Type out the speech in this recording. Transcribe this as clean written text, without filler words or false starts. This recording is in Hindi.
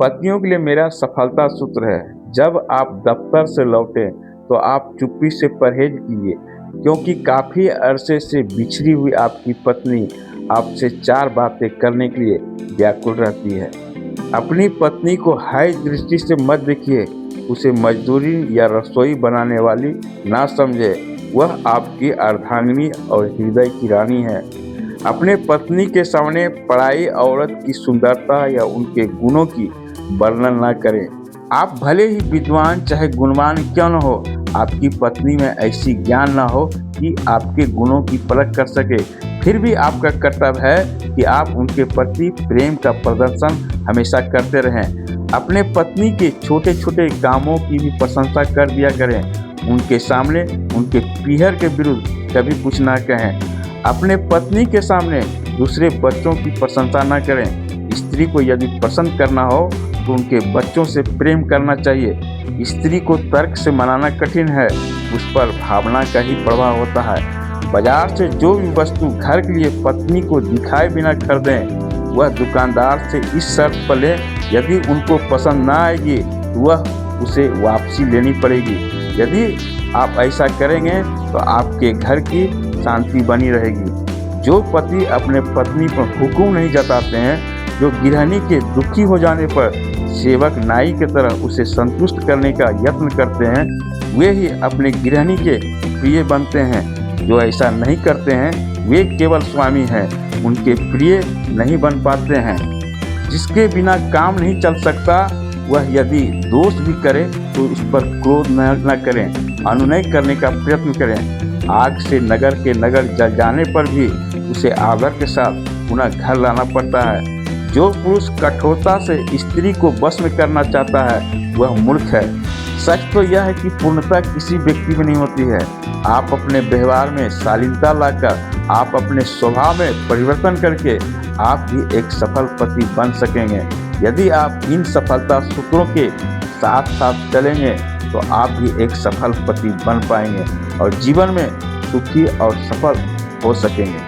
पत्नियों के लिए मेरा सफलता सूत्र है, जब आप दफ्तर से लौटें तो आप चुप्पी से परहेज कीजिए, क्योंकि काफ़ी अरसे से बिछड़ी हुई आपकी पत्नी आपसे 4 बातें करने के लिए व्याकुल रहती है। अपनी पत्नी को हाय दृष्टि से मत देखिए, उसे मजदूरी या रसोई बनाने वाली ना समझे। वह आपकी अर्धांगिनी और हृदय की रानी है। अपने पत्नी के सामने पराई औरत की सुंदरता या उनके गुणों की वर्णन न करें। आप भले ही विद्वान चाहे गुणवान क्यों न हो, आपकी पत्नी में ऐसी ज्ञान न हो कि आपके गुणों की परख कर सके। फिर भी आपका कर्तव्य है कि आप उनके प्रति प्रेम का प्रदर्शन हमेशा करते रहें। अपने पत्नी के छोटे छोटे कामों की भी प्रशंसा कर दिया करें। उनके सामने उनके पीहर के विरुद्ध कभी कुछ ना कहें। अपने पत्नी के सामने दूसरे बच्चों की प्रशंसा न करें। स्त्री को यदि पसंद करना हो तो उनके बच्चों से प्रेम करना चाहिए। स्त्री को तर्क से मनाना कठिन है, उस पर भावना का ही प्रभाव होता है। बाजार से जो भी वस्तु घर के लिए पत्नी को दिखाए बिना खरीदें, वह दुकानदार से इस शर्त पर लें, यदि उनको पसंद ना आएगी तो वह उसे वापसी लेनी पड़ेगी। यदि आप ऐसा करेंगे तो आपके घर की शांति बनी रहेगी। जो पति अपने पत्नी पर हुक्म नहीं जताते हैं, जो गृहिणी के दुखी हो जाने पर सेवक नाई की तरह उसे संतुष्ट करने का यत्न करते हैं, वे ही अपने गृहिणी के प्रिय बनते हैं। जो ऐसा नहीं करते हैं वे केवल स्वामी हैं, उनके प्रिय नहीं बन पाते हैं। जिसके बिना काम नहीं चल सकता, वह यदि दोष भी करे तो उस पर क्रोध न करें, अनुनय करने का प्रयत्न करें। आग से नगर के नगर जल जाने पर भी उसे आदर के साथ पुनः घर लाना पड़ता है। जो पुरुष कठोरता से स्त्री को वश में करना चाहता है वह मूर्ख है। सच तो यह है कि पूर्णता किसी व्यक्ति में नहीं होती है। आप अपने व्यवहार में शालीनता लाकर, आप अपने स्वभाव में परिवर्तन करके आप भी एक सफल पति बन सकेंगे। यदि आप इन सफलता सूत्रों के साथ साथ चलेंगे तो आप भी एक सफल पति बन पाएंगे और जीवन में सुखी और सफल हो सकेंगे।